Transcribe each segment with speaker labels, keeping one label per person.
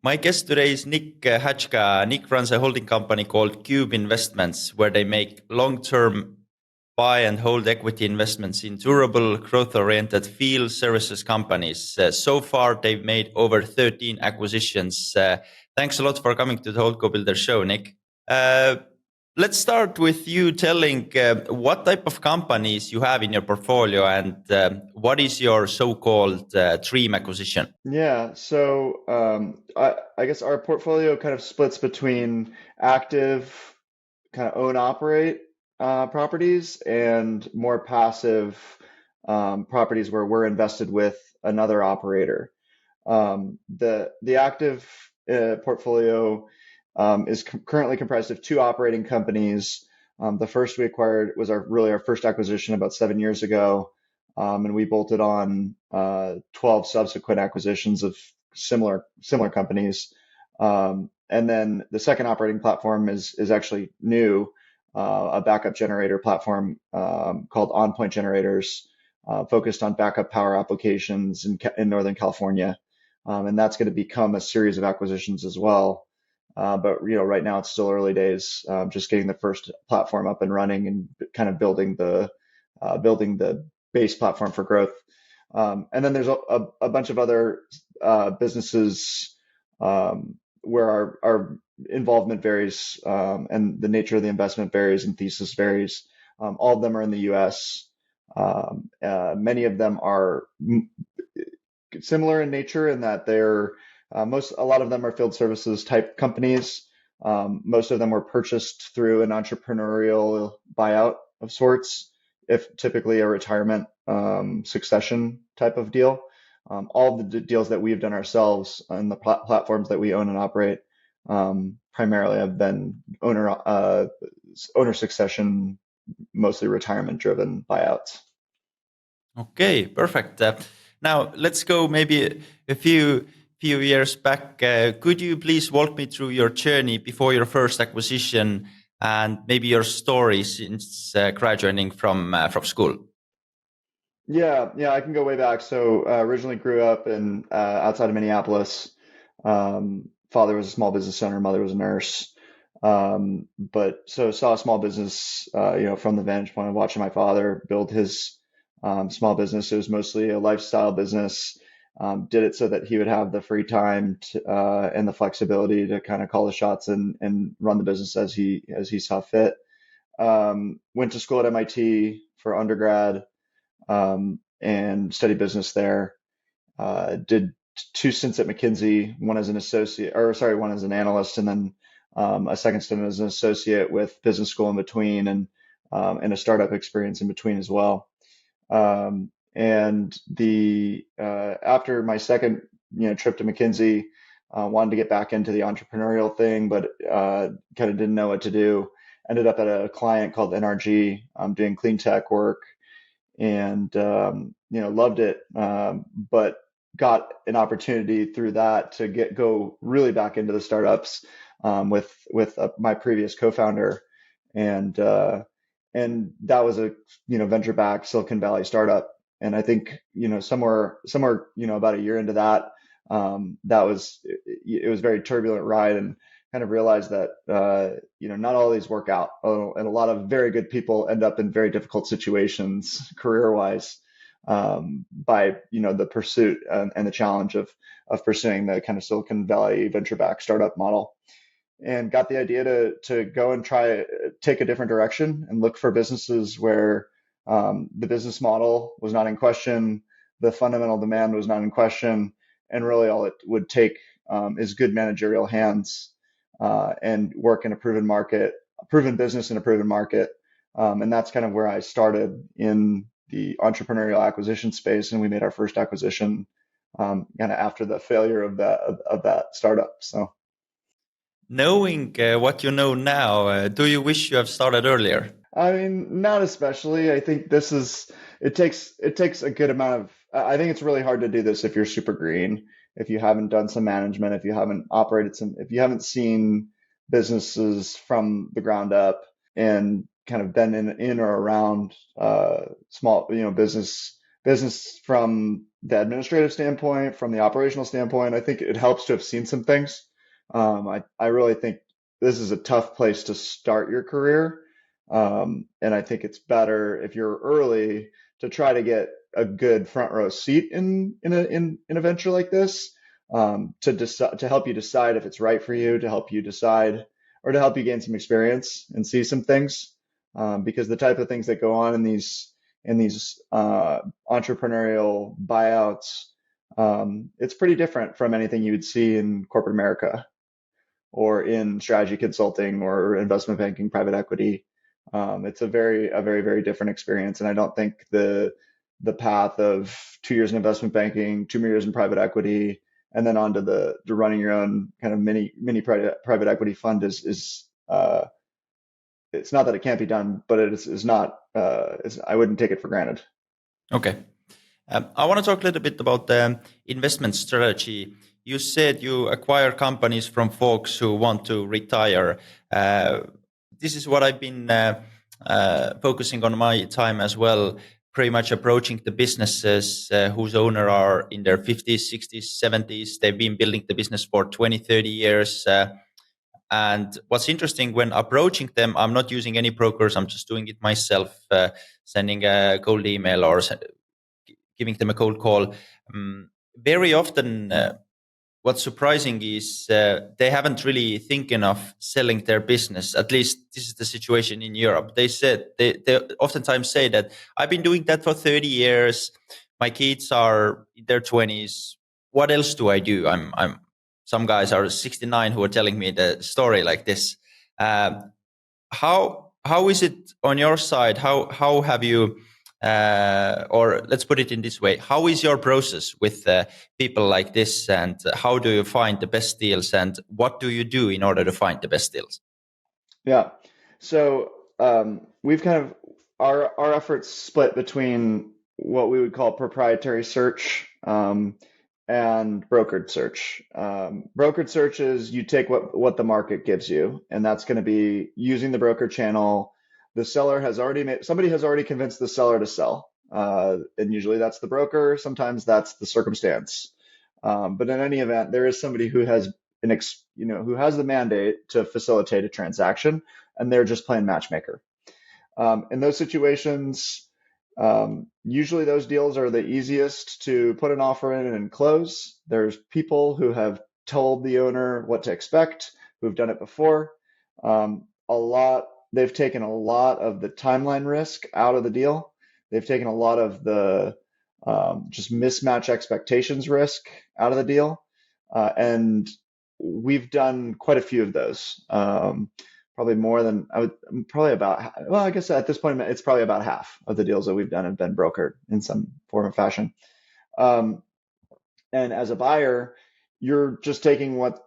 Speaker 1: My guest today is Nick Haschka. Nick runs a holding company called Cub Investments, where they make long-term buy and hold equity investments in durable, growth-oriented field services companies. So far, they've made over 13 acquisitions. Thanks a lot for coming to the Holdco Builder show, Nick. Uh, let's start with you telling what type of companies you have in your portfolio and what is your so-called dream acquisition?
Speaker 2: Yeah, so I guess our portfolio kind of splits between active, kind of own operate properties and more passive properties where we're invested with another operator. The active portfolio is currently comprised of two operating companies. The first we acquired was our first acquisition about 7 years ago, and we bolted on 12 subsequent acquisitions of similar companies. And then the second operating platform is actually new, a backup generator platform called OnPoint Generators, focused on backup power applications in Northern California. And that's going to become a series of acquisitions as well. But right now it's still early days, just getting the first platform up and running and kind of building the base platform for growth. And then there's a bunch of other businesses where our involvement varies, and the nature of the investment varies and thesis varies. All of them are in the U.S. Many of them are similar in nature in that a lot of them are field services type companies. Most of them were purchased through an entrepreneurial buyout of sorts, if typically a retirement succession type of deal. All of the deals that we've done ourselves and the platforms that we own and operate primarily have been owner succession, mostly retirement driven buyouts.
Speaker 1: Okay, perfect. Now let's go maybe a few years back. Could you please walk me through your journey before your first acquisition and maybe your story since graduating from school?
Speaker 2: Yeah, I can go way back. So originally grew up in outside of Minneapolis. Father was a small business owner, mother was a nurse. But so saw a small business, from the vantage point of watching my father build his small business. It was mostly a lifestyle business. Did it so that he would have the free time and the flexibility to kind of call the shots and run the business as he saw fit. Went to school at MIT for undergrad, and studied business there. Did two stints at McKinsey, one as one as an analyst, and then a second stint as an associate with business school in between, and a startup experience in between as well. And the after my second trip to McKinsey, wanted to get back into the entrepreneurial thing, but kind of didn't know what to do. Ended up at a client called NRG, doing clean tech work, and loved it, but got an opportunity through that to go really back into the startups, with my previous co-founder, and that was a venture-backed Silicon Valley startup. And I think somewhere about a year into that, it was a very turbulent ride, and kind of realized that not all these work out, and a lot of very good people end up in very difficult situations career-wise, by the pursuit and the challenge of pursuing the kind of Silicon Valley venture-backed startup model. And got the idea to go and try take a different direction and look for businesses where the business model was not in question, the fundamental demand was not in question, and really all it would take is good managerial hands, and work in a proven business in a proven market. And that's kind of where I started in the entrepreneurial acquisition space, and we made our first acquisition kind of after the failure of that startup. So.
Speaker 1: Knowing what you know now, do you wish you have started earlier?
Speaker 2: I mean, not especially. I think it takes a good amount of, I think it's really hard to do this if you're super green, if you haven't done some management, if you haven't seen businesses from the ground up and kind of been in or around small, business from the administrative standpoint, from the operational standpoint, I think it helps to have seen some things. I really think this is a tough place to start your career. And I think it's better if you're early to try to get a good front row seat in a venture like this, to help you decide if it's right for you, to help you decide or to help you gain some experience and see some things. Because the type of things that go on in these entrepreneurial buyouts, it's pretty different from anything you would see in corporate America or in strategy consulting or investment banking, private equity. It's a very different experience, and I don't think the path of 2 years in investment banking, 2 years in private equity, and then on to the running your own kind of mini private equity fund is it's not that it can't be done, but it is not. I wouldn't take it for granted.
Speaker 1: Okay. I want to talk a little bit about the investment strategy. You said you acquire companies from folks who want to retire. This is what I've been focusing on my time as well, pretty much approaching the businesses whose owner are in their 50s, 60s, 70s. They've been building the business for 20, 30 years. And what's interesting when approaching them, I'm not using any brokers. I'm just doing it myself, sending a cold email or giving them a cold call. Very often, what's surprising is they haven't really thinking of selling their business. At least this is the situation in Europe. They oftentimes say that I've been doing that for 30 years. My kids are in their 20s. What else do I do? Some guys are 69 who are telling me the story like this. How is it on your side? How have you, or let's put it in this way, how is your process with people like this, and how do you find the best deals, and what do you do in order to find the best deals?
Speaker 2: Yeah. So we've kind of our efforts split between what we would call proprietary search, and brokered search. Brokered search is you take what the market gives you, and that's going to be using the broker channel. The seller has already somebody has already convinced the seller to sell, and usually that's the broker. Sometimes that's the circumstance. But in any event, there is somebody who has who has the mandate to facilitate a transaction, and they're just playing matchmaker. In those situations, usually those deals are the easiest to put an offer in and close. There's people who have told the owner what to expect, who've done it before. They've taken a lot of the timeline risk out of the deal. They've taken a lot of the just mismatch expectations risk out of the deal. And we've done quite a few of those. Probably more than probably about, well, I guess at this point, it's probably about half of the deals that we've done have been brokered in some form or fashion. And as a buyer, you're just taking what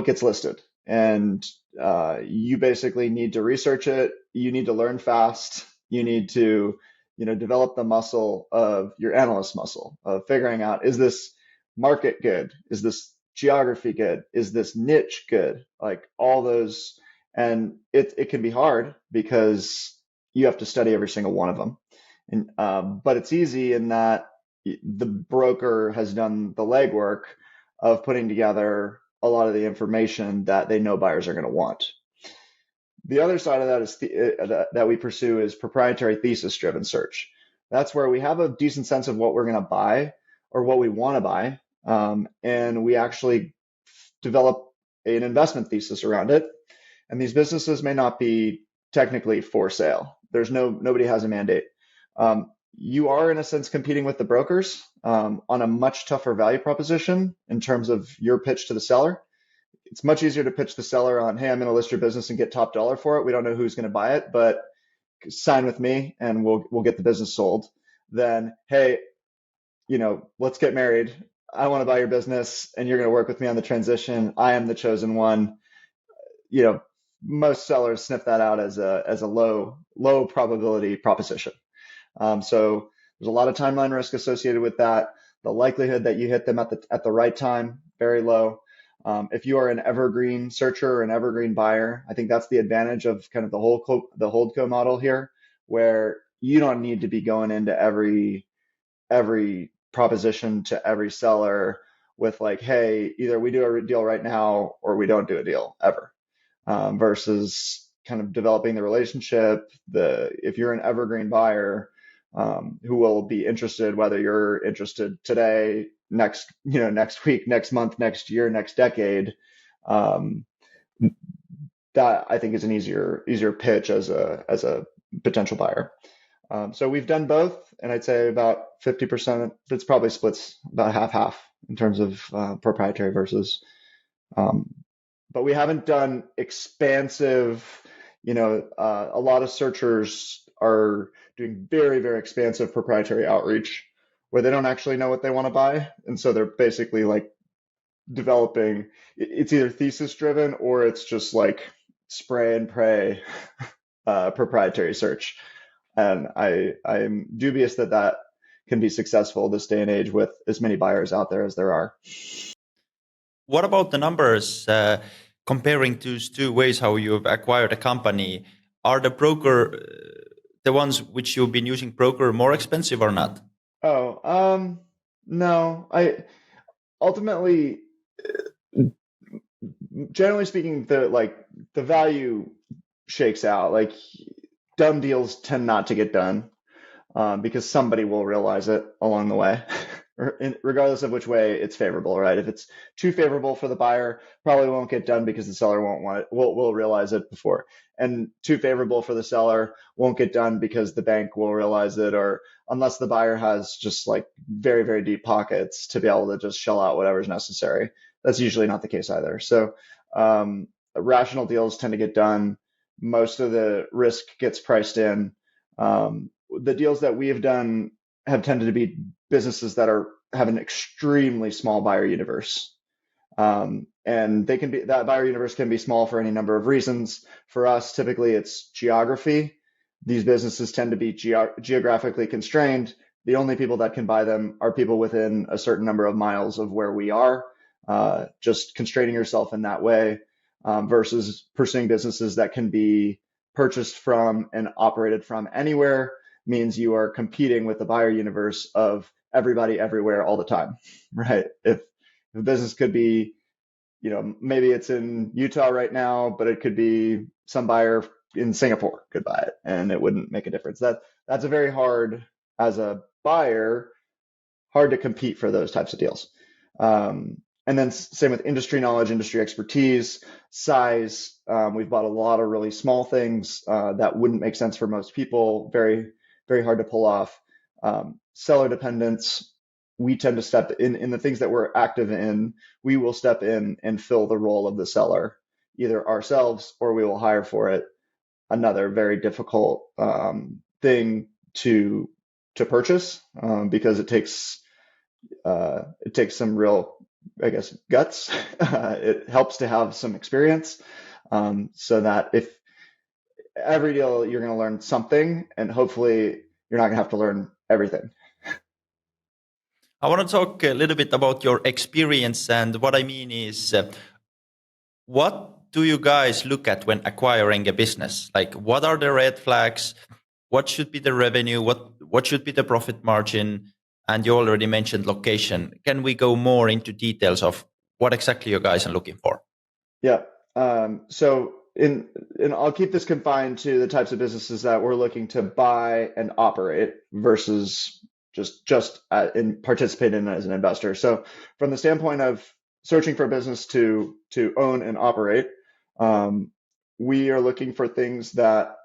Speaker 2: gets listed, and you basically need to research it. You need to learn fast. You need to, develop the muscle of your analyst muscle of figuring out, is this market good? Is this geography good? Is this niche good? Like all those. And it can be hard because you have to study every single one of them. But it's easy in that the broker has done the legwork of putting together a lot of the information that they know buyers are going to want. The other side of that is that we pursue is proprietary thesis-driven search. That's where we have a decent sense of what we're going to buy or what we want to buy, and we actually develop an investment thesis around it. And these businesses may not be technically for sale. Nobody has a mandate. You are in a sense competing with the brokers on a much tougher value proposition in terms of your pitch to the seller. It's much easier to pitch the seller on, hey, I'm going to list your business and get top dollar for it. We don't know who's going to buy it, but sign with me and we'll get the business sold. Then, hey, let's get married. I want to buy your business and you're going to work with me on the transition. I am the chosen one. Most sellers sniff that out as a low probability proposition. So there's a lot of timeline risk associated with that. The likelihood that you hit them at the right time, very low. If you are an evergreen searcher or an evergreen buyer, I think that's the advantage of kind of the holdco model here, where you don't need to be going into every proposition to every seller with like, hey, either we do a deal right now or we don't do a deal ever, versus kind of developing the relationship. If you're an evergreen buyer, who will be interested, whether you're interested today, next week, next month, next year, next decade, um, that I think is an easier pitch as a potential buyer. So we've done both, and I'd say about 50%. It's probably splits about half in terms of proprietary versus. Um, but we haven't done expansive. A lot of searchers are doing very, very expansive proprietary outreach where they don't actually know what they want to buy, and so they're basically like developing. It's either thesis driven or it's just like spray and pray proprietary search. And I'm dubious that can be successful this day and age with as many buyers out there as there are.
Speaker 1: What about the numbers? Comparing those two ways how you've acquired a company, are the ones which you've been using broker more expensive or not?
Speaker 2: Oh, no. I ultimately, generally speaking, the value shakes out. Like dumb deals tend not to get done, because somebody will realize it along the way, regardless of which way it's favorable, right? If it's too favorable for the buyer, probably won't get done because the seller won't want it, will realize it before. And too favorable for the seller won't get done because the bank will realize it, or unless the buyer has just like very, very deep pockets to be able to just shell out whatever's necessary. That's usually not the case either. So rational deals tend to get done. Most of the risk gets priced in. The deals that we have done have tended to be businesses that have an extremely small buyer universe. And that buyer universe can be small for any number of reasons. For us, typically it's geography. These businesses tend to be geographically constrained. The only people that can buy them are people within a certain number of miles of where we are, just constraining yourself in that way, versus pursuing businesses that can be purchased from and operated from anywhere, means you are competing with the buyer universe of everybody everywhere all the time, right? If the business could be, maybe it's in Utah right now, but it could be some buyer in Singapore could buy it and it wouldn't make a difference. That's a very hard, as a buyer, hard to compete for those types of deals. And then same with industry knowledge, industry expertise, size. We've bought a lot of really small things that wouldn't make sense for most people. Very, very hard to pull off. Seller dependence. We tend to step in the things that we're active in. We will step in and fill the role of the seller, either ourselves or we will hire for it. Another very difficult thing to purchase, because it takes some real, I guess, guts. It helps to have some experience, so that if every deal you're going to learn something, and hopefully you're not going to have to learn everything.
Speaker 1: I want to talk a little bit about your experience, and what I mean is, what do you guys look at when acquiring a business? Like, what are the red flags? What should be the revenue? What should be the profit margin? And you already mentioned location. Can we go more into details of what exactly you guys are looking for?
Speaker 2: Yeah. So I'll keep this confined to the types of businesses that we're looking to buy and operate versus just in participate in as an investor. So from the standpoint of searching for a business to own and operate, we are looking for things that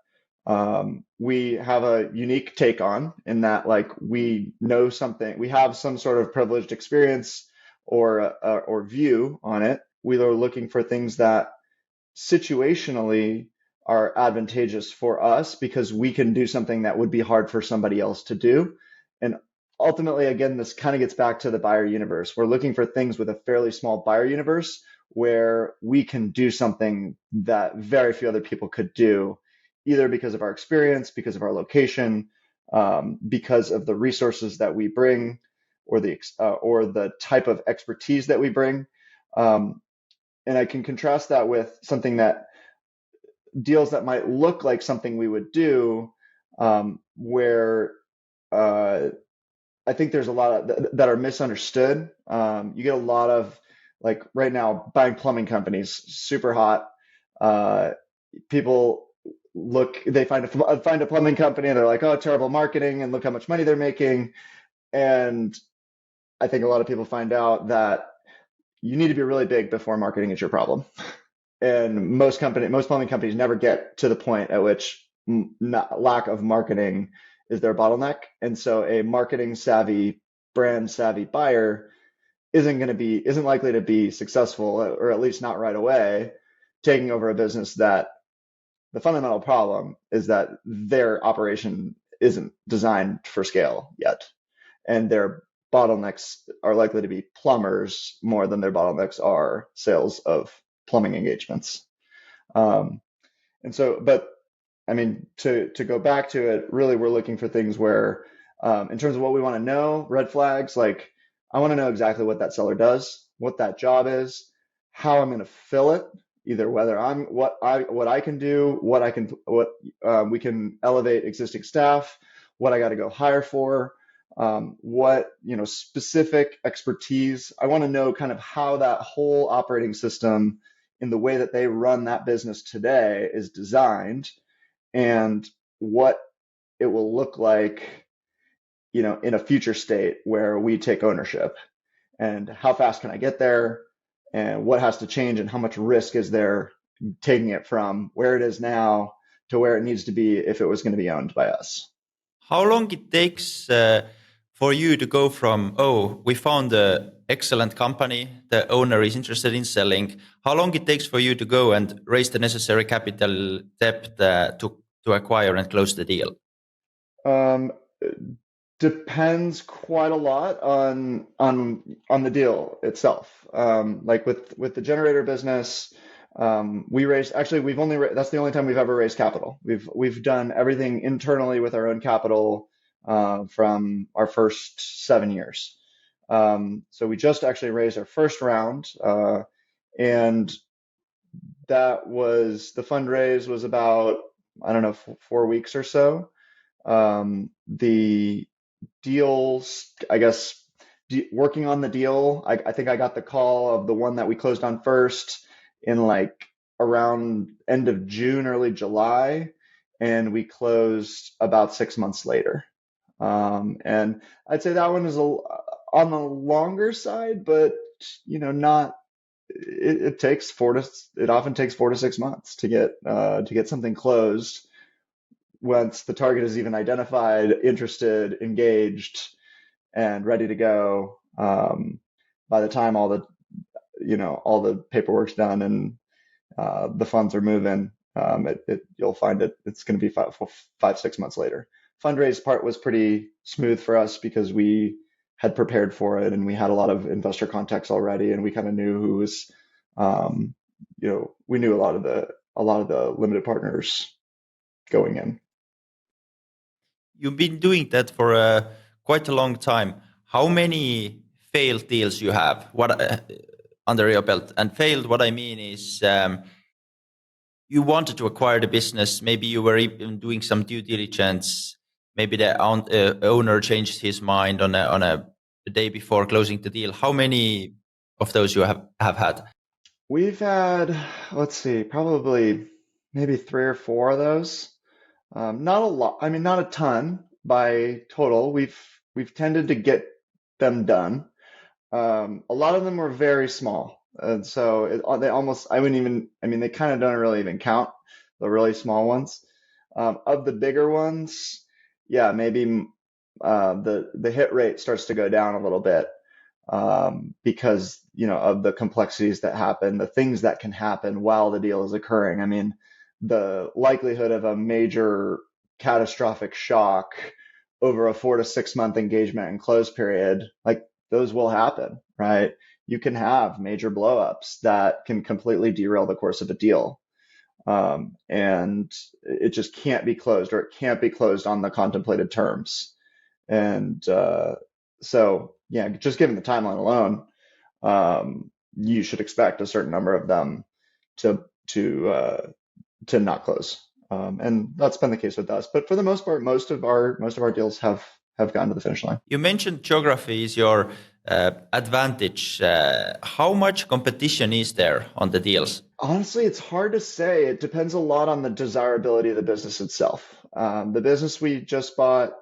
Speaker 2: we have a unique take on, in that like we know something, we have some sort of privileged experience or view on it. We are looking for things that situationally are advantageous for us because we can do something that would be hard for somebody else to do. And ultimately, again, this kind of gets back to the buyer universe. We're looking for things with a fairly small buyer universe where we can do something that very few other people could do, either because of our experience, because of our location, because of the resources that we bring, or the type of expertise that we bring. And I can contrast that with something that deals that might look like something we would do, where I think there's a lot of that are misunderstood. You get a lot of like right now buying plumbing companies, super hot. Uh, People they find a plumbing company and they're like, oh, terrible marketing, and look how much money they're making. And I think a lot of people find out that you need to be really big before marketing is your problem. And most plumbing companies never get to the point at which lack of marketing is their bottleneck. And so a marketing savvy, brand savvy buyer isn't likely to be successful, or at least not right away, taking over a business that the fundamental problem is that their operation isn't designed for scale yet, and their bottlenecks are likely to be plumbers more than their bottlenecks are sales of plumbing engagements. Um, and so, but I mean, to go back to it, really, we're looking for things where, in terms of what we want to know, red flags, like I want to know exactly what that seller does, what that job is, how I'm going to fill it, either whether what I can do, what we can elevate existing staff, what I got to go hire for, what specific expertise. I want to know kind of how that whole operating system in the way that they run that business today is designed, and what it will look like, in a future state where we take ownership, and how fast can I get there, and what has to change, and how much risk is there taking it from where it is now to where it needs to be if it was going to be owned by us.
Speaker 1: How long it takes for you to go from, oh, we found a excellent company, the owner is interested in selling. How long it takes for you to go and raise the necessary capital depth to acquire and close the deal?
Speaker 2: Um, Depends quite a lot on the deal itself. Like with the generator business, we raised actually that's the only time we've ever raised capital. We've done everything internally with our own capital from our first 7 years. So we just actually raised our first round, and the fundraise was about, I don't know, 4 weeks or so. The deals, I guess, working on the deal, I think I got the call of the one that we closed on first in like around end of June, early July, and we closed about 6 months later. And I'd say that one is on the longer side, but not. It often takes 4 to 6 months to get something closed once the target is even identified, interested, engaged, and ready to go. By the time all the paperwork's done and the funds are moving, you'll find it's going to be 5, 6 months later. Fundraise part was pretty smooth for us because we had prepared for it, and we had a lot of investor contacts already, and we kind of knew who was, we knew a lot of the limited partners going in.
Speaker 1: You've been doing that for quite a long time. How many failed deals you have? What under your belt? And failed, what I mean is you wanted to acquire the business. Maybe you were even doing some due diligence. Maybe the owner changed his mind on the day before closing the deal. How many of those you have had?
Speaker 2: We've had, let's see, probably maybe 3 or 4 of those. Not a lot. I mean, not a ton by total. We've tended to get them done. A lot of them were very small, and so they almost, I wouldn't even. I mean, they kind of don't really even count the really small ones. Of the bigger ones, yeah, maybe the hit rate starts to go down a little bit, because of the complexities that happen, the things that can happen while the deal is occurring. I mean, the likelihood of a major catastrophic shock over a 4 to 6 month engagement and close period, like those will happen, right? You can have major blowups that can completely derail the course of a deal. And it just can't be closed, or it can't be closed on the contemplated terms. And so, yeah, just given the timeline alone, you should expect a certain number of them to not close. And that's been the case with us. But for the most part, most of our deals have have gotten to the finish line.
Speaker 1: You mentioned geography is your advantage. How much competition is there on the deals?
Speaker 2: Honestly, it's hard to say. It depends a lot on the desirability of the business itself. The business we just bought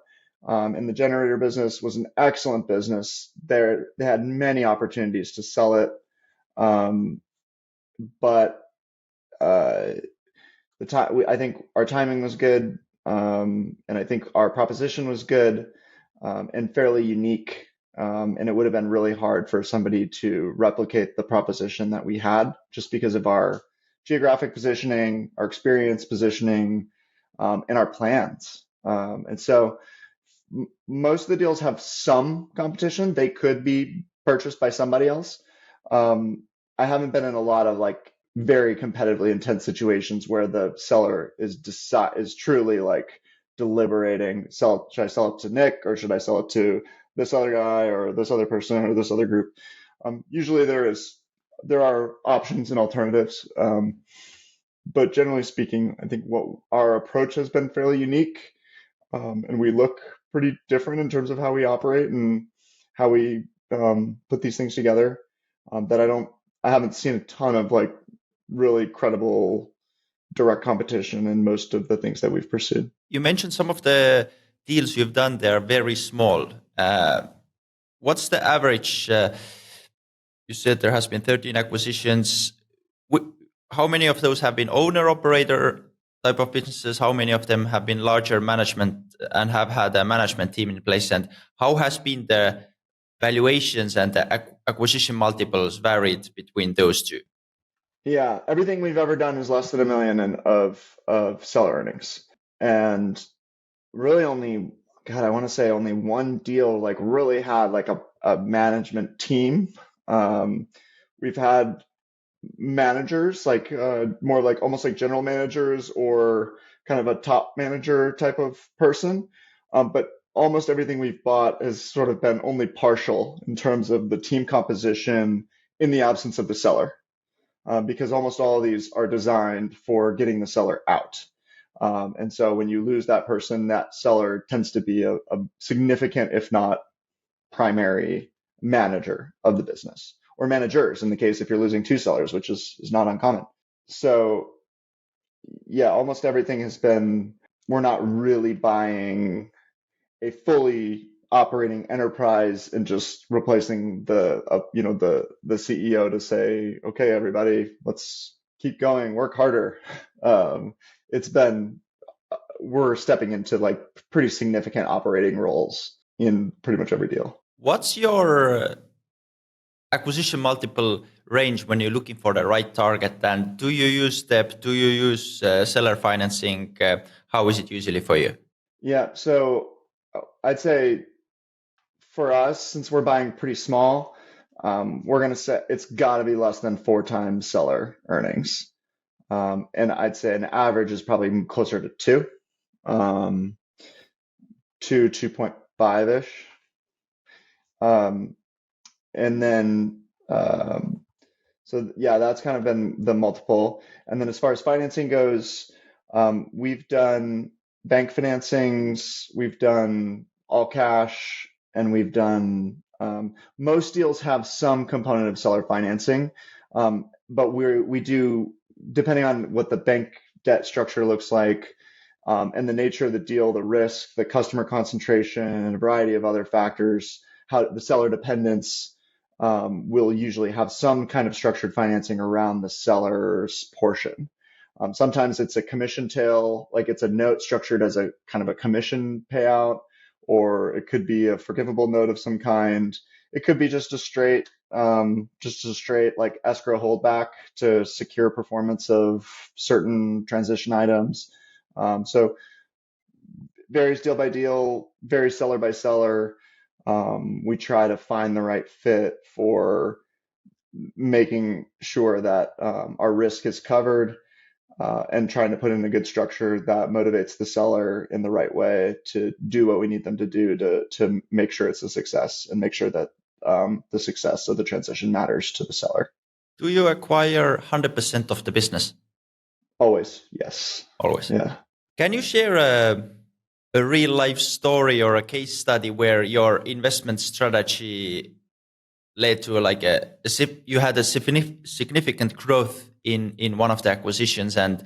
Speaker 2: in the generator business was an excellent business. They had many opportunities to sell it, um, but uh, the time I think our timing was good, and I think our proposition was good, and fairly unique. And it would have been really hard for somebody to replicate the proposition that we had just because of our geographic positioning, our experience positioning, and our plans. And so most of the deals have some competition. They could be purchased by somebody else. I haven't been in a lot of like very competitively intense situations where the seller is truly like deliberating, should I sell it to Nick or should I sell it to this other guy or this other person or this other group? Usually there are options and alternatives. But generally speaking, I think what our approach has been fairly unique, and we look pretty different in terms of how we operate and how we put these things together. That I haven't seen a ton of like really credible direct competition in most of the things that we've pursued.
Speaker 1: You mentioned some of the deals you've done, they're very small. What's the average? You said there has been 13 acquisitions. How many of those have been owner-operator type of businesses? How many of them have been larger management and have had a management team in place? And how has been the valuations and the acquisition multiples varied between those two?
Speaker 2: Yeah, everything we've ever done is less than $1 million of seller earnings, and really only, God, I want to say only one deal like really had like a management team. We've had managers like more like almost like general managers or kind of a top manager type of person, but almost everything we've bought has sort of been only partial in terms of the team composition in the absence of the seller, because almost all of these are designed for getting the seller out. And so when you lose that person, that seller tends to be a significant, if not primary manager of the business, or managers in the case if you're losing two sellers, which is not uncommon. So yeah, almost everything has been, we're not really buying a fully operating enterprise and just replacing the CEO to say, okay, everybody, let's keep going, work harder. It's been, we're stepping into like pretty significant operating roles in pretty much every deal.
Speaker 1: What's your acquisition multiple range when you're looking for the right target? And do you use step? Do you use seller financing? How is it usually for you?
Speaker 2: Yeah, so I'd say for us, since we're buying pretty small, we're gonna say it's got to be less than 4 times seller earnings, and I'd say an average is probably closer to um, 2.5 ish, and then so yeah, that's kind of been the multiple. And then as far as financing goes, we've done bank financings, we've done all cash, and we've done most deals have some component of seller financing, but we do, depending on what the bank debt structure looks like, and the nature of the deal, the risk, the customer concentration, and a variety of other factors, how the seller dependence, will usually have some kind of structured financing around the seller's portion. Sometimes it's a commission tail, like it's a note structured as a kind of a commission payout, or it could be a forgivable note of some kind. It could be just a straight like escrow holdback to secure performance of certain transition items. So varies deal by deal, varies seller by seller. We try to find the right fit for making sure that our risk is covered, and trying to put in a good structure that motivates the seller in the right way to do what we need them to do to make sure it's a success and make sure that the success of the transition matters to the seller.
Speaker 1: Do you acquire 100% of the business?
Speaker 2: Always, yes.
Speaker 1: Always.
Speaker 2: Yeah.
Speaker 1: Can you share a real life story or a case study where your investment strategy led to like you had a significant growth in one of the acquisitions, and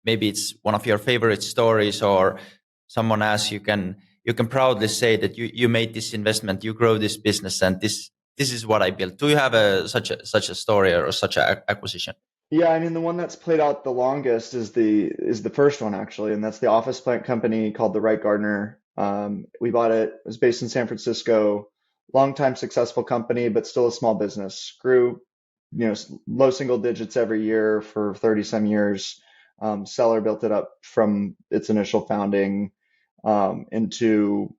Speaker 1: maybe it's one of your favorite stories, or someone asks, you can proudly say that you made this investment, you grow this business, and this is what I built. Do you have such a story or such an acquisition?
Speaker 2: Yeah, I mean the one that's played out the longest is the first one actually, and that's the office plant company called the Wright Gardner. We bought it. It was based in San Francisco. Long time successful company, but still a small business. Grew, low single digits every year for 30 some years. Seller built it up from its initial founding into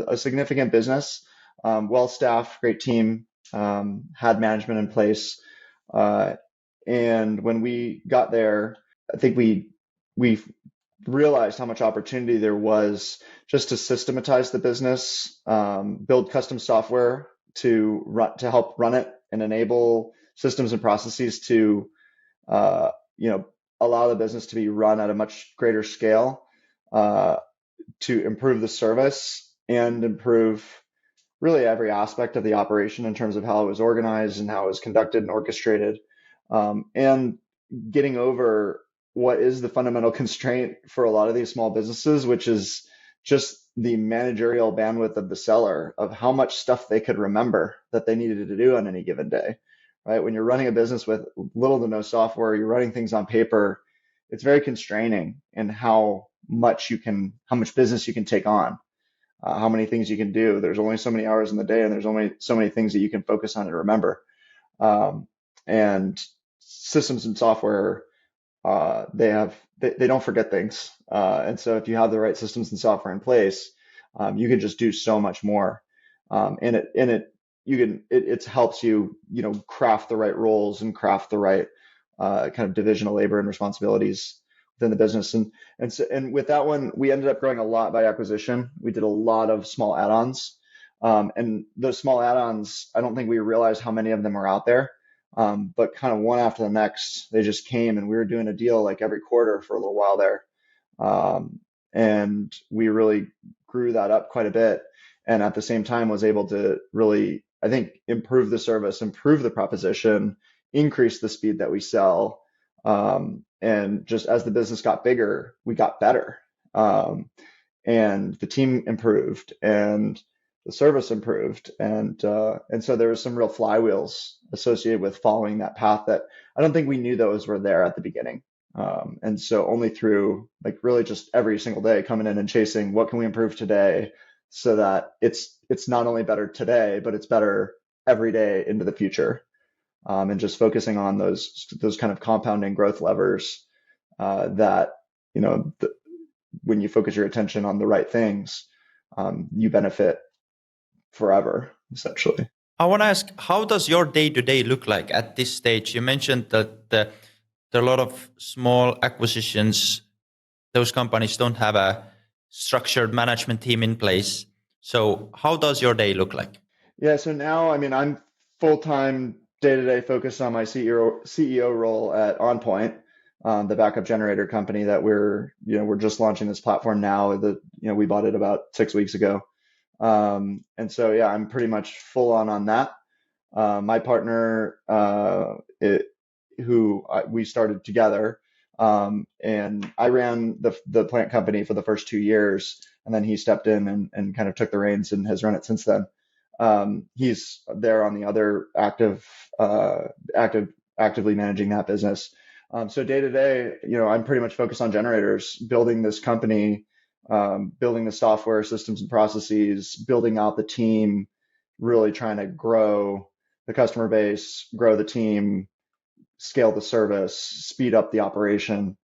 Speaker 2: a significant business. Well staffed, great team, had management in place. Uh, and when we got there, I think we realized how much opportunity there was just to systematize the business, build custom software to help run it and enable systems and processes to uh, you know allow the business to be run at a much greater scale, uh, to improve the service and improve really every aspect of the operation in terms of how it was organized and how it was conducted and orchestrated, and getting over what is the fundamental constraint for a lot of these small businesses, which is just the managerial bandwidth of the seller of how much stuff they could remember that they needed to do on any given day, right? When you're running a business with little to no software, you're running things on paper, it's very constraining in how much business you can take on, how many things you can do. There's only so many hours in the day, and there's only so many things that you can focus on and remember. And systems and software, they don't forget things. And so if you have the right systems and software in place, you can just do so much more. It helps you craft the right roles and craft the right kind of division of labor and responsibilities within the business. And with that one, we ended up growing a lot by acquisition. We did a lot of small add-ons. And those small add-ons, I don't think we realized how many of them are out there. But kind of one after the next, they just came, and we were doing a deal like every quarter for a little while there. And we really grew that up quite a bit. And at the same time was able to really, I think, improve the service, improve the proposition, increase the speed that we sell. And just as the business got bigger, we got better. And the team improved, and the service improved, and so there was some real flywheels associated with following that path that I don't think we knew those were there at the beginning. And so only through like really just every single day coming in and chasing what can we improve today, so that it's not only better today, but it's better every day into the future. And just focusing on those kind of compounding growth levers, that you know the, when you focus your attention on the right things, you benefit forever, essentially.
Speaker 1: I want to ask, how does your day to day look like at this stage? You mentioned that there are a lot of small acquisitions. Those companies don't have a structured management team in place. So how does your day look like?
Speaker 2: Yeah, so now, I mean, I'm full-time day-to-day focused on my CEO role at OnPoint, the backup generator company that we're just launching this platform now. We bought it about 6 weeks ago. And so, yeah, I'm pretty much full on that. My partner, we started together, and I ran the plant company for the first 2 years, and then he stepped in and kind of took the reins and has run it since then. He's there on the other actively managing that business. So day to day, I'm pretty much focused on generators, building this company, building the software systems and processes, building out the team, really trying to grow the customer base, grow the team, scale the service, speed up the operation.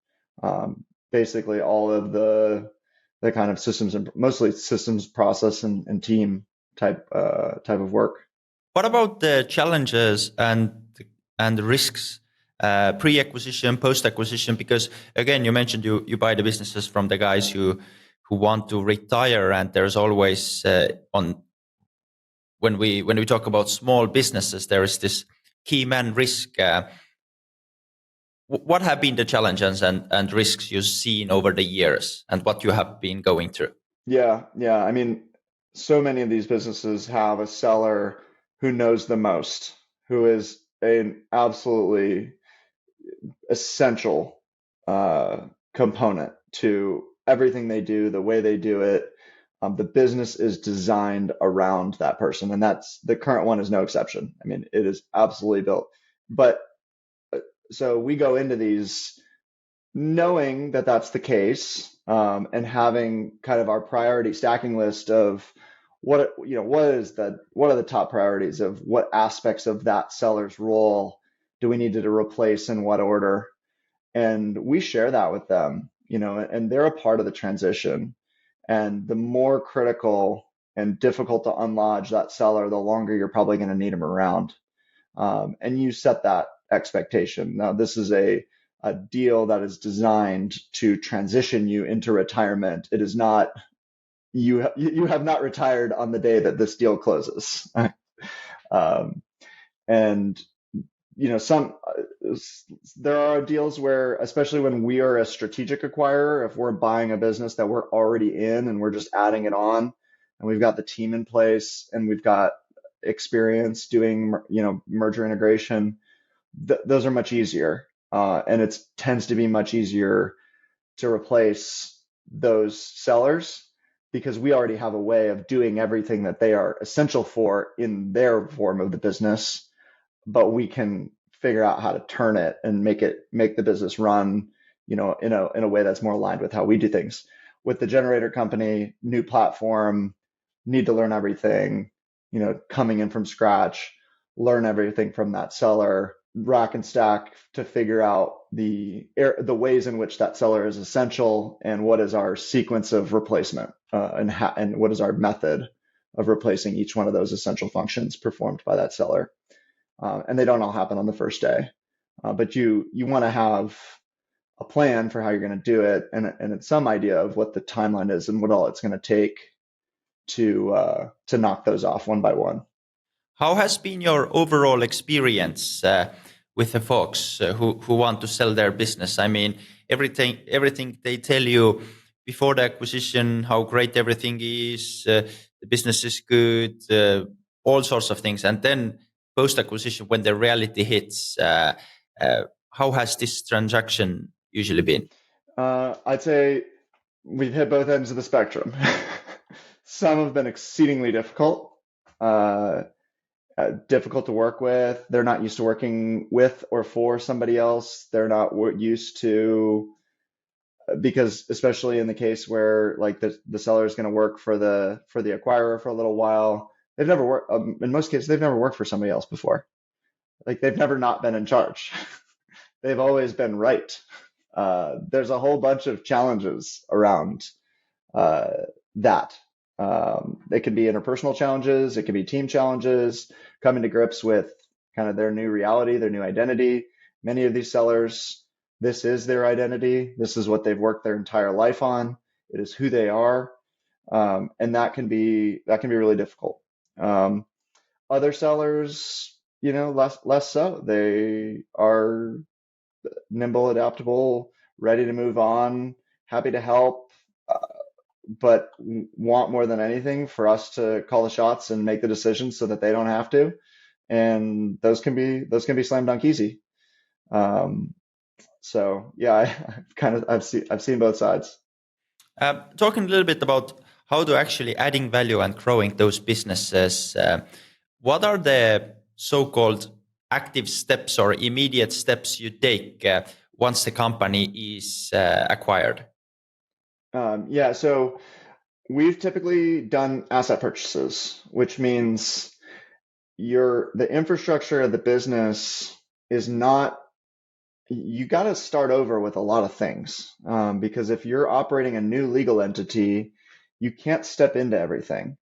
Speaker 2: Basically, all of the kind of systems and mostly systems, process, and team type of work.
Speaker 1: What about the challenges and the risks, pre-acquisition, post-acquisition? Because again, you mentioned you buy the businesses from the guys who want to retire, and there's always on when we talk about small businesses, there is this key man risk. What have been the challenges and risks you've seen over the years, and what you have been going through?
Speaker 2: Yeah, yeah. I mean, so many of these businesses have a seller who knows the most, who is an absolutely essential component to everything they do, the way they do it. The business is designed around that person, and that's the current one is no exception. I mean, it is absolutely built. But so we go into these knowing that that's the case, and having kind of our priority stacking list of what are the top priorities of what aspects of that seller's role do we need to replace in what order, and we share that with them, and they're a part of the transition. And the more critical and difficult to unlodge that seller, the longer you're probably going to need them around. And you set that expectation. Now, this is a deal that is designed to transition you into retirement. It is not you have not retired on the day that this deal closes. um, and some there are deals where, especially when we are a strategic acquirer, if we're buying a business that we're already in and we're just adding it on, and we've got the team in place and we've got experience doing merger integration, those are much easier, and it tends to be much easier to replace those sellers because we already have a way of doing everything that they are essential for in their form of the business, but we can figure out how to turn it and make the business run, in a way that's more aligned with how we do things. With the generator company, new platform, need to learn everything, coming in from scratch, learn everything from that seller, rack and stack to figure out the ways in which that seller is essential and what is our sequence of replacement, and what is our method of replacing each one of those essential functions performed by that seller. And they don't all happen on the first day, but you want to have a plan for how you're going to do it, and some idea of what the timeline is and what all it's going to take to knock those off one by one.
Speaker 1: How has been your overall experience with the folks who want to sell their business? I mean, everything they tell you before the acquisition, how great everything is, the business is good, all sorts of things, and then post acquisition, when the reality hits, how has this transaction usually been?
Speaker 2: I'd say we've hit both ends of the spectrum. Some have been exceedingly difficult. Uh, Difficult to work with. They're not used to working with or for somebody else. They're not used to, because especially in the case where like the seller is going to work for the acquirer for a little while, they've never worked. In most cases, they've never worked for somebody else before. Like they've never not been in charge. They've always been right. There's a whole bunch of challenges around uh, that. It can be interpersonal challenges, it can be team challenges, coming to grips with kind of their new reality, their new identity. Many of these sellers, this is their identity. This is what they've worked their entire life on. It is who they are, and that can be really difficult. Um, Other sellers, less so. They are nimble, adaptable, ready to move on, happy to help, but want more than anything for us to call the shots and make the decisions so that they don't have to. And those can be slam dunk easy. Um, so yeah, I've seen both sides.
Speaker 1: Talking a little bit about how to actually adding value and growing those businesses. What are the so-called active steps or immediate steps you take once the company is acquired?
Speaker 2: Yeah, so we've typically done asset purchases, which means the infrastructure of the business is not, you got to start over with a lot of things, because if you're operating a new legal entity, you can't step into everything.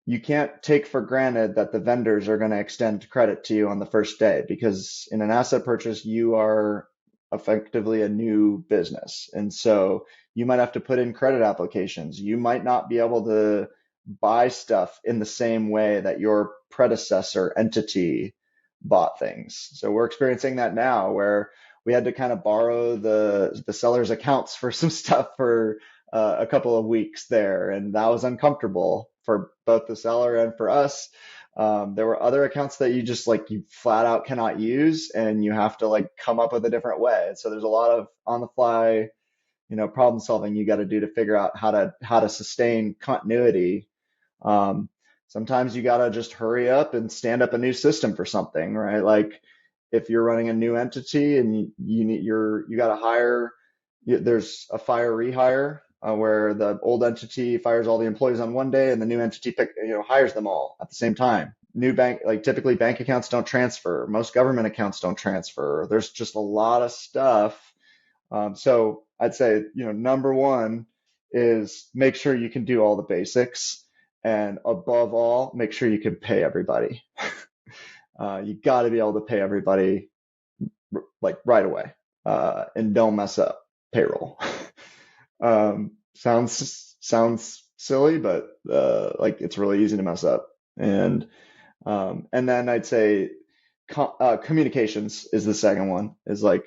Speaker 2: You can't take for granted that the vendors are going to extend credit to you on the first day, because in an asset purchase, you are effectively a new business. And so you might have to put in credit applications. You might not be able to buy stuff in the same way that your predecessor entity bought things. So we're experiencing that now where we had to kind of borrow the seller's accounts for some stuff for a couple of weeks there, and that was uncomfortable for both the seller and for us. There were other accounts that you just like you flat out cannot use, and you have to like come up with a different way. So there's a lot of on the fly, problem solving you got to do to figure out how to sustain continuity. Um, Sometimes you got to just hurry up and stand up a new system for something, right? Like if you're running a new entity and you got to hire, there's a fire rehire where the old entity fires all the employees on one day and the new entity hires them all at the same time. New bank, like typically bank accounts don't transfer. Most government accounts don't transfer. There's just a lot of stuff. So I'd say, number one is make sure you can do all the basics. And above all, make sure you can pay everybody. You got to be able to pay everybody like right away, and don't mess up payroll. Sounds silly, but like it's really easy to mess up. And then I'd say communications is the second one. Is like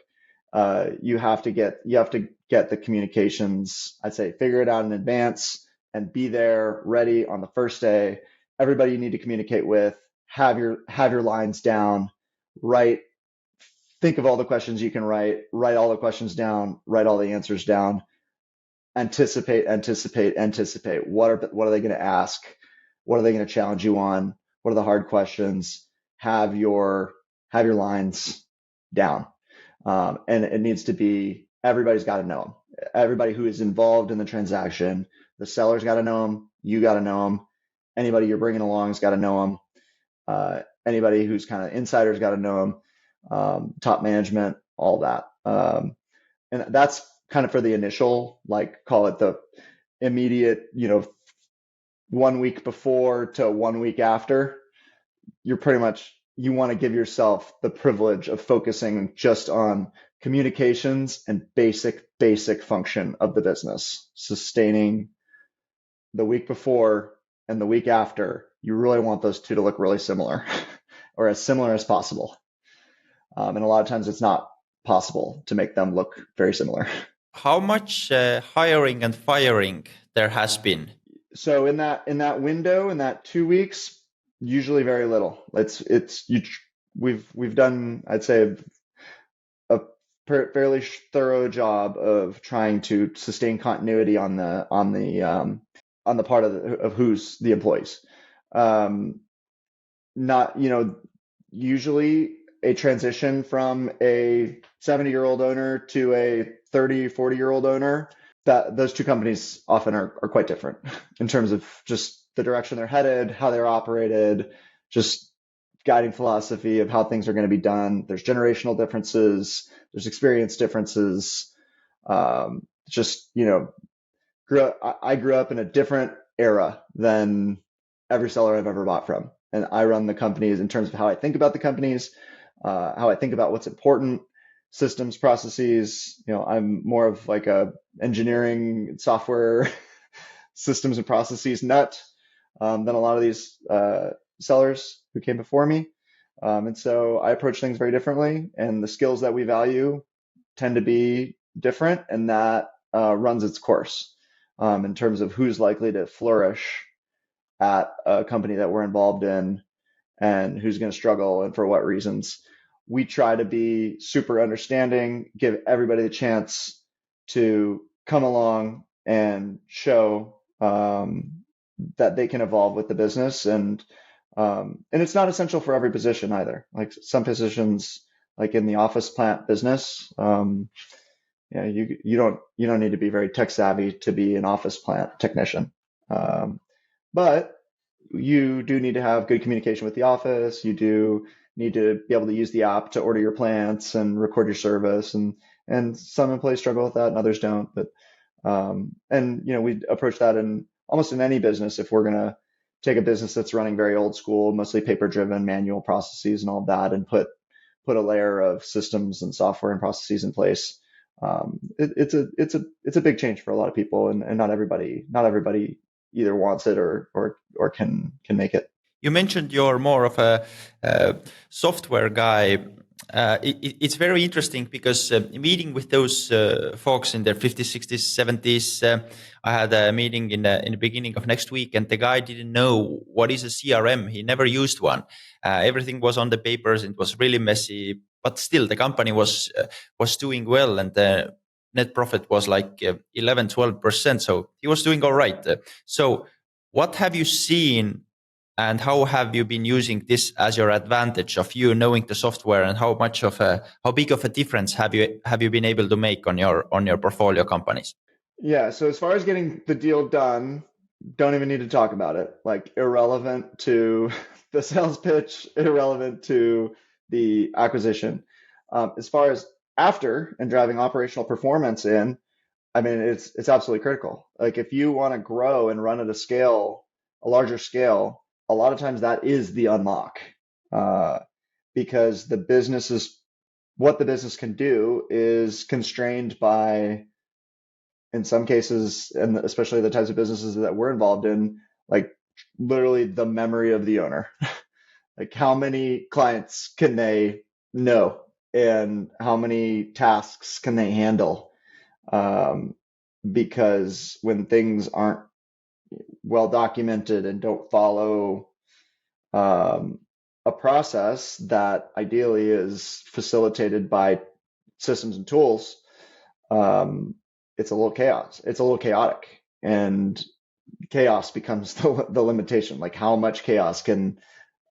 Speaker 2: you have to get the communications. I'd say figure it out in advance and be there ready on the first day. Everybody you need to communicate with, have your lines down, write, think of all the questions you can write all the questions down, write all the answers down, anticipate. What are they going to ask? What are they going to challenge you on? What are the hard questions? Have your lines down. And it needs to be, everybody's got to know them. Everybody who is involved in the transaction, the seller's got to know them. You got to know them. Anybody you're bringing along has got to know them. Anybody who's kind of insiders got to know them. Top management, all that. And that's kind of for the initial, like call it the immediate, 1 week before to 1 week after. You want to give yourself the privilege of focusing just on communications and basic function of the business. Sustaining the week before and the week after, you really want those two to look really similar or as similar as possible. And a lot of times it's not possible to make them look very similar.
Speaker 1: How much hiring and firing there has been?
Speaker 2: So in that window, in that 2 weeks, usually very little. We've done, I'd say, a fairly thorough job of trying to sustain continuity on the part of who's the employees. Not, usually a transition from a 70-year-old owner to a 30, 40-year-old owner, that those two companies often are quite different in terms of just the direction they're headed, how they're operated, just guiding philosophy of how things are going to be done. There's generational differences, there's experience differences. I grew up in a different era than every seller I've ever bought from. And I run the companies in terms of how I think about the companies, how I think about what's important, systems, processes. I'm more of like a engineering software systems and processes nut than a lot of these sellers who came before me. And so I approach things very differently, and the skills that we value tend to be different, and that runs its course in terms of who's likely to flourish at a company that we're involved in and who's going to struggle and for what reasons. We try to be super understanding, give everybody the chance to come along and show that they can evolve with the business, and it's not essential for every position either. Like some positions, like in the office plant business, you don't need to be very tech savvy to be an office plant technician, but you do need to have good communication with the office. You do need to be able to use the app to order your plants and record your service, and some employees struggle with that and others don't. But we approach that in almost in any business. If we're gonna take a business that's running very old school, mostly paper driven, manual processes and all that, and put a layer of systems and software and processes in place, it's a big change for a lot of people, and not everybody either wants it or can make it.
Speaker 1: You mentioned you're more of a software guy. It's very interesting because meeting with those folks in their 50s, 60s, 70s, I had a meeting in the beginning of next week, and the guy didn't know what is a CRM. He never used one. Everything was on the papers. It was really messy, but still the company was doing well, and the net profit was like 11, 12%. So he was doing all right. So what have you seen, and how have you been using this as your advantage of you knowing the software, and how big of a difference have you been able to make on your portfolio companies?
Speaker 2: Yeah, so as far as getting the deal done, don't even need to talk about it. Like irrelevant to the sales pitch, irrelevant to the acquisition. As far as after and driving operational performance in, I mean, it's absolutely critical. Like if you want to grow and run at a scale, a larger scale, a lot of times that is the unlock, uh, because what the business can do is constrained by, in some cases, and especially the types of businesses that we're involved in, like literally the memory of the owner. Like how many clients can they know, and how many tasks can they handle? Um, because when things aren't well documented and don't follow um, a process that ideally is facilitated by systems and tools, um, it's a little chaos. It's a little chaotic, and chaos becomes the limitation. Like how much chaos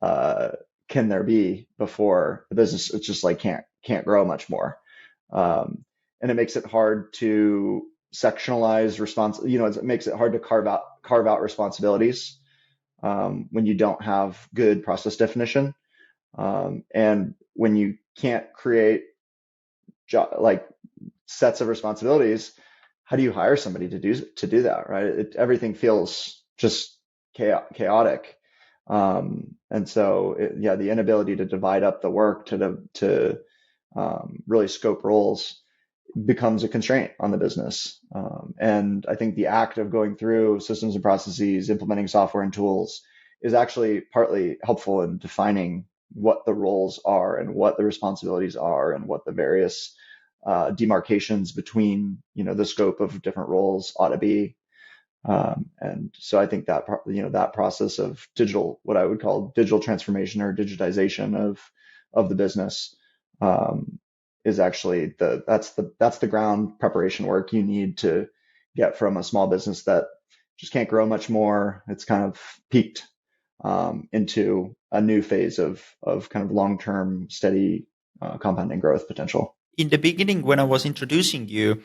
Speaker 2: uh, can there be before the business? It's just like can't grow much more, and it makes it hard to sectionalize response. It makes it hard to carve out responsibilities when you don't have good process definition, and when you can't create like sets of responsibilities. How do you hire somebody to do that, right? Everything feels just chaotic, and so yeah, the inability to divide up the work to really scope roles becomes a constraint on the business. And I think the act of going through systems and processes, implementing software and tools, is actually partly helpful in defining what the roles are and what the responsibilities are and what the various demarcations between the scope of different roles ought to be. And so I think that that process of what I would call digital transformation or digitization of the business, um, is actually that's the ground preparation work you need to get from a small business that just can't grow much more. It's kind of peaked into a new phase of kind of long-term steady compounding growth potential.
Speaker 1: In the beginning, when I was introducing you,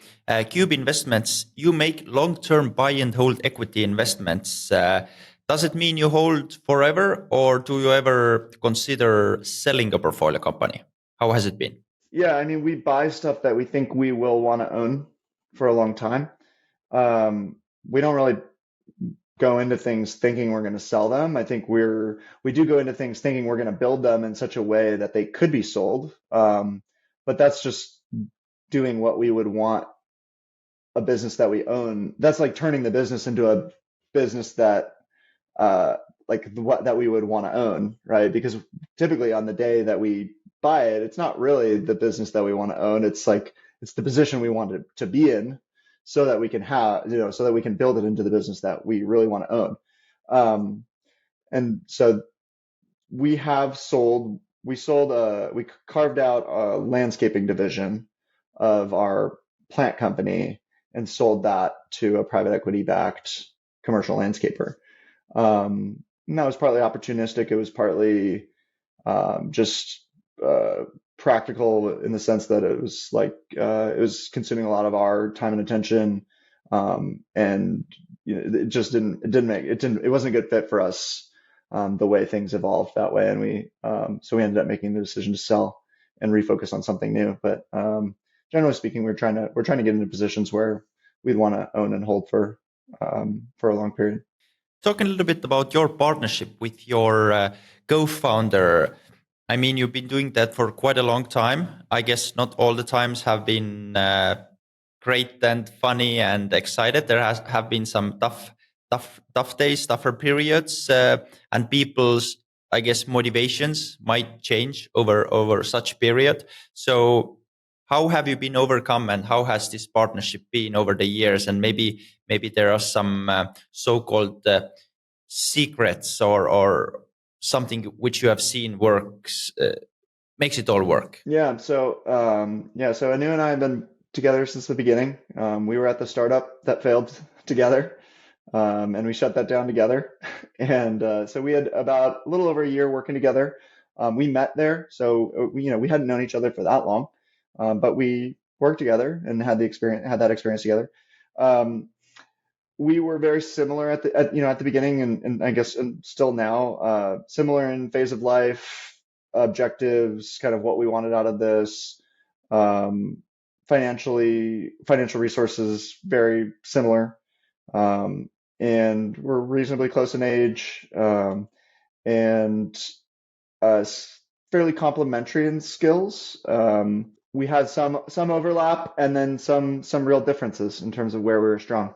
Speaker 1: Cube Investments, you make long-term buy and hold equity investments. Does it mean you hold forever, or do you ever consider selling a portfolio company? How has it been?
Speaker 2: Yeah, I mean, we buy stuff that we think we will want to own for a long time. We don't really go into things thinking we're going to sell them. I think we do go into things thinking we're going to build them in such a way that they could be sold. But that's just doing what we would want a business that we own. That's like turning the business into a business that what that we would want to own, right? Because typically on the day that we buy it, it's not really the business that we want to own. It's the position we want to be in, so that we can so that we can build it into the business that we really want to own. And so we carved out a landscaping division of our plant company and sold that to a private equity backed commercial landscaper. And that was partly opportunistic. It was partly just practical in the sense that it was consuming a lot of our time and attention, and it wasn't a good fit for us, the way things evolved that way, and so we ended up making the decision to sell and refocus on something new. But generally speaking, we're trying to get into positions where we'd want to own and hold for a long period.
Speaker 1: Talking a little bit about your partnership with your co-founder. I mean, you've been doing that for quite a long time. I guess not all the times have been great and funny and excited. Have been some tough days, tougher periods, and people's I guess motivations might change over such period. So how have you been overcome, and how has this partnership been over the years? And maybe there are some so-called secrets or something which you have seen works, makes it all work.
Speaker 2: Yeah. So Anu and I have been together since the beginning. We were at the startup that failed together, and we shut that down together. And so we had about a little over a year working together. We met there, so we hadn't known each other for that long, but we worked together and had that experience together. Um, we were very similar at the beginning, and I guess and still now, similar in phase of life, objectives, kind of what we wanted out of this. Um, financial resources, very similar, and we're reasonably close in age, and fairly complementary in skills. We had some overlap, and then some real differences in terms of where we were strong.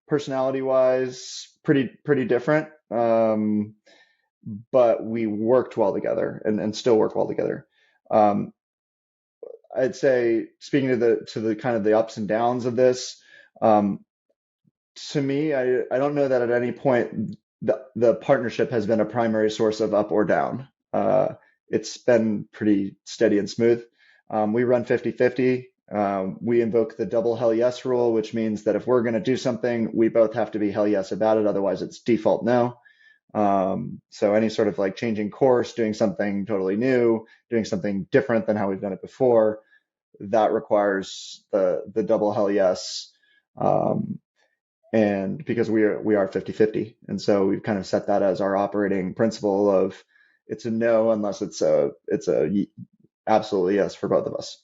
Speaker 2: Personality wise, pretty different. But we worked well together, and still work well together. Um, I'd say, speaking to the kind of the ups and downs of this, um, to me, I don't know that at any point the partnership has been a primary source of up or down. It's been pretty steady and smooth. We run 50-50. We invoke the double hell yes rule, which means that if we're going to do something, we both have to be hell yes about it. Otherwise, it's default no. So any sort of like changing course, doing something totally new, doing something different than how we've done it before, that requires the double hell yes. And because we are 50-50. And so we've kind of set that as our operating principle of it's a no unless it's a absolutely yes for both of us.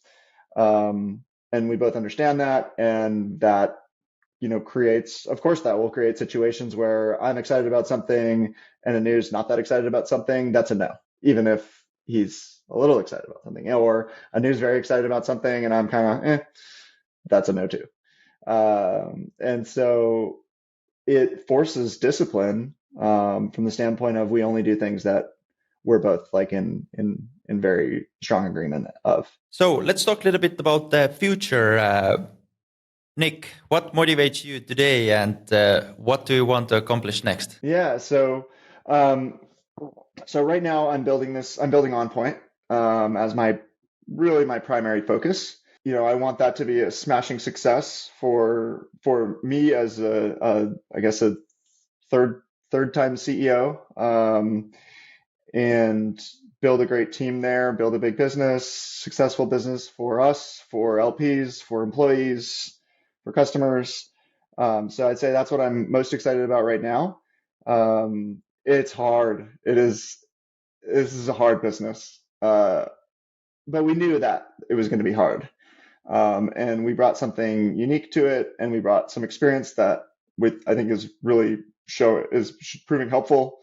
Speaker 2: And we both understand that, and that creates, of course, that will create situations where I'm excited about something and Anu's not that excited about something. That's a no, even if he's a little excited about something, or Anu's very excited about something and I'm kind of that's a no too. And so it forces discipline, from the standpoint of we only do things that we're both like in very strong agreement of.
Speaker 1: So let's talk a little bit about the future. Nick, what motivates you today, and what do you want to accomplish next?
Speaker 2: Yeah, um, so right now I'm building On Point, as my primary focus. I want that to be a smashing success for me as I guess a third time CEO, and build a great team there, build a big business, successful business for us, for LPs, for employees, for customers. So I'd say that's what I'm most excited about right now. It's hard. This is a hard business, but we knew that it was going to be hard. And we brought something unique to it, and we brought some experience that I think is proving helpful.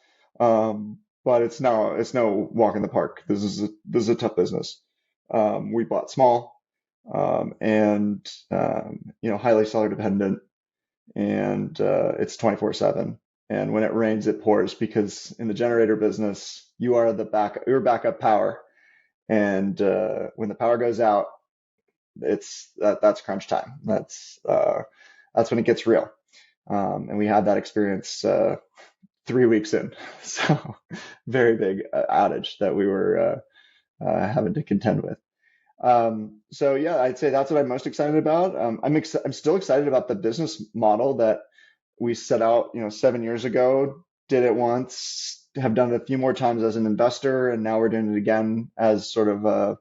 Speaker 2: But it's no walk in the park. This is a tough business. We bought small, and highly seller dependent, and it's 24/7. And when it rains, it pours, because in the generator business, you're backup power. And when the power goes out, that's crunch time. That's when it gets real. And we had that experience 3 weeks in. So very big outage that we were having to contend with. So yeah, I'd say that's what I'm most excited about. I'm still excited about the business model that we set out, 7 years ago, did it once, have done it a few more times as an investor, and now we're doing it again as sort of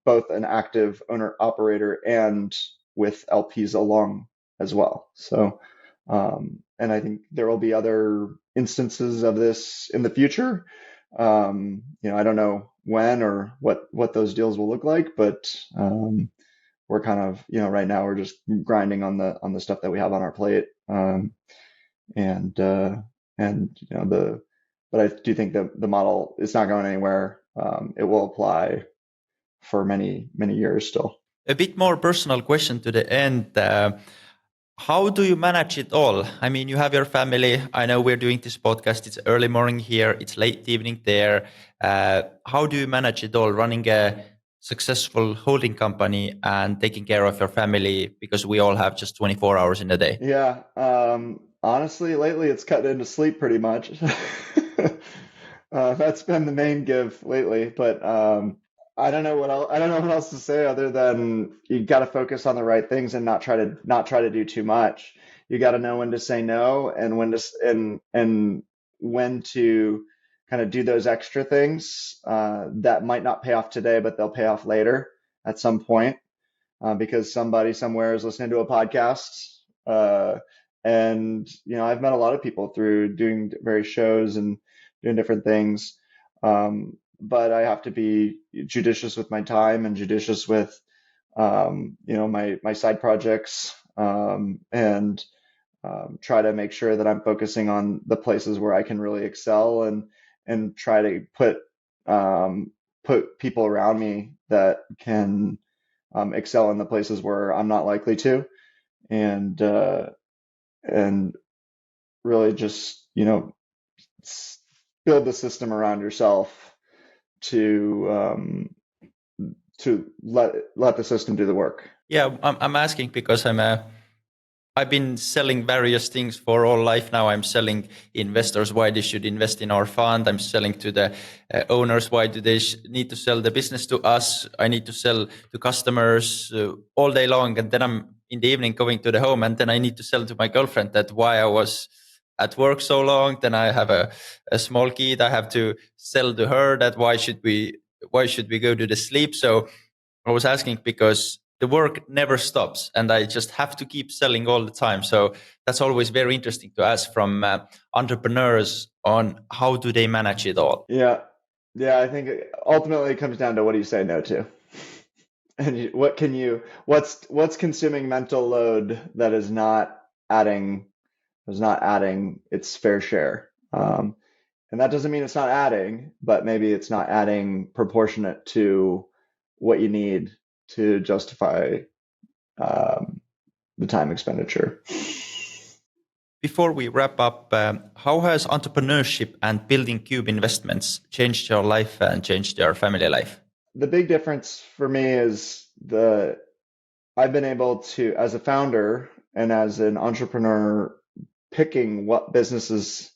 Speaker 2: both an active owner operator and with LPs along as well. So, and I think there will be other instances of this in the future. I don't know when or what those deals will look like, but we're kind of, right now we're just grinding on the stuff that we have on our plate. But I do think that the model is not going anywhere. It will apply for many, many years still.
Speaker 1: A bit more personal question to the end. how do you manage it all? I mean, you have your family. I know we're doing this podcast. It's early morning here. It's late evening there. How do you manage it all, running a successful holding company and taking care of your family? Because we all have just 24 hours in a day.
Speaker 2: Yeah, honestly, lately it's cut into sleep pretty much. That's been the main give lately, but I don't know what else, I don't know what else to say other than you got to focus on the right things and not try to do too much. You got to know when to say no and and when to kind of do those extra things that might not pay off today, but they'll pay off later at some point because somebody somewhere is listening to a podcast. Uh, and I've met a lot of people through doing various shows and doing different things. But I have to be judicious with my time and judicious with, my side projects, and try to make sure that I'm focusing on the places where I can really excel and try to put people around me that can excel in the places where I'm not likely to, and and really just build the system around yourself to let the system do the work.
Speaker 1: Yeah, I'm asking because I've been selling various things for all life now. I'm selling investors why they should invest in our fund. I'm selling to the owners why do they need to sell the business to us. I need to sell to customers all day long, and then I'm in the evening going to the home, and then I need to sell to my girlfriend that why I was at work so long. Then I have a small kid. I have to sell to her that why should we go to the sleep. So I was asking because the work never stops and I just have to keep selling all the time. So that's always very interesting to ask from entrepreneurs on how do they manage it all.
Speaker 2: Yeah, yeah. I think ultimately it comes down to what do you say no to, and what's consuming mental load that is not adding its fair share. And that doesn't mean it's not adding, but maybe it's not adding proportionate to what you need to justify um, the time expenditure.
Speaker 1: Before we wrap up, how has entrepreneurship and building Cube Investments changed your life and changed your family life?
Speaker 2: The big difference for me is I've been able to, as a founder and as an entrepreneur, picking what businesses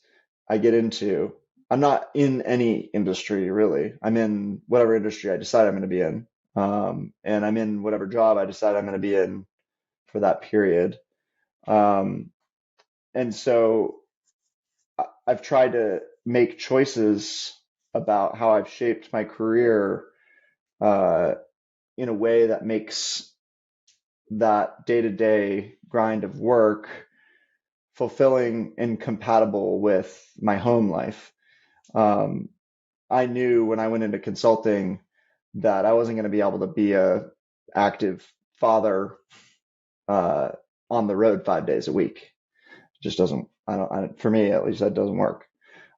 Speaker 2: I get into. I'm not in any industry really. I'm in whatever industry I decide I'm going to be in. And I'm in whatever job I decide I'm going to be in for that period. Um, and so I've tried to make choices about how I've shaped my career uh, in a way that makes that day-to-day grind of work fulfilling and compatible with my home life. Um, I knew when I went into consulting that I wasn't going to be able to be a active father uh, on the road 5 days a week. It just doesn't. For me at least, that doesn't work.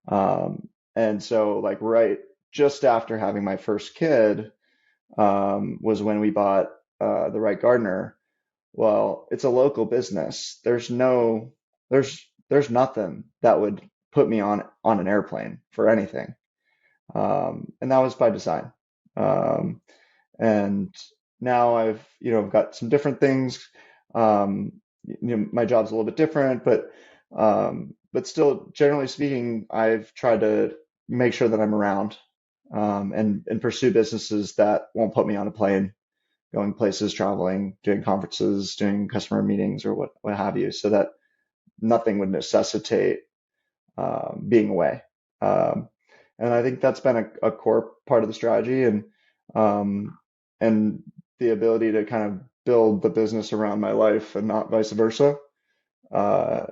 Speaker 2: And so, like, right just after having my first kid was when we bought the right gardener. Well, it's a local business. There's nothing that would put me on an airplane for anything. And that was by design. Um, and now I've got some different things. My job's a little bit different, but still, generally speaking, I've tried to make sure that I'm around, and pursue businesses that won't put me on a plane, going places, traveling, doing conferences, doing customer meetings, or what have you, so that nothing would necessitate being away. Um, and I think that's been a core part of the strategy, um, and the ability to kind of build the business around my life and not vice versa uh,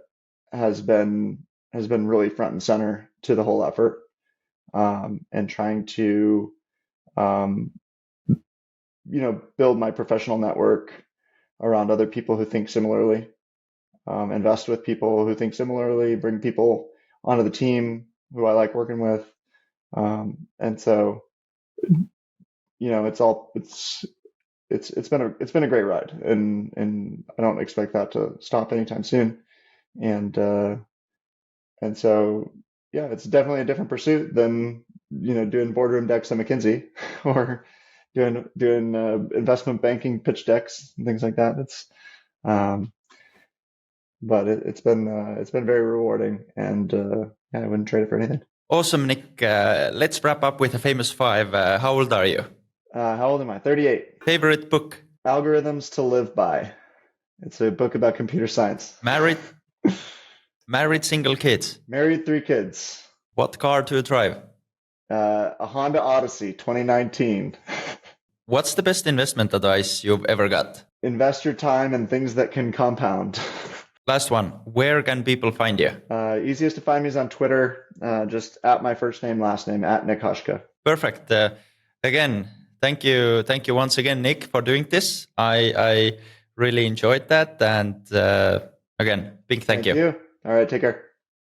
Speaker 2: has been has been really front and center to the whole effort, and trying to um, build my professional network around other people who think similarly, invest with people who think similarly, bring people onto the team who I like working with. And so, it's it's been a great ride, and I don't expect that to stop anytime soon. And so yeah, it's definitely a different pursuit than doing boardroom decks at McKinsey or doing investment banking pitch decks and things like that. Um, but it's been very rewarding, and yeah, I wouldn't trade it for anything.
Speaker 1: Awesome, Nick. Let's wrap up with a famous five. How old are you?
Speaker 2: How old am I? 38.
Speaker 1: Favorite book?
Speaker 2: Algorithms to Live By. It's a book about computer science.
Speaker 1: Married? Married, single, kids?
Speaker 2: Married, 3 kids.
Speaker 1: What car do you drive?
Speaker 2: A Honda Odyssey 2019.
Speaker 1: What's the best investment advice you've ever got?
Speaker 2: Invest your time in things that can compound.
Speaker 1: Last one. Where can people find you?
Speaker 2: Easiest to find me is on Twitter, just at my first name, last name, at Nick Haschka.
Speaker 1: Perfect. Again, thank you once again, Nick, for doing this. I really enjoyed that, and again, big thank you.
Speaker 2: All right, take care.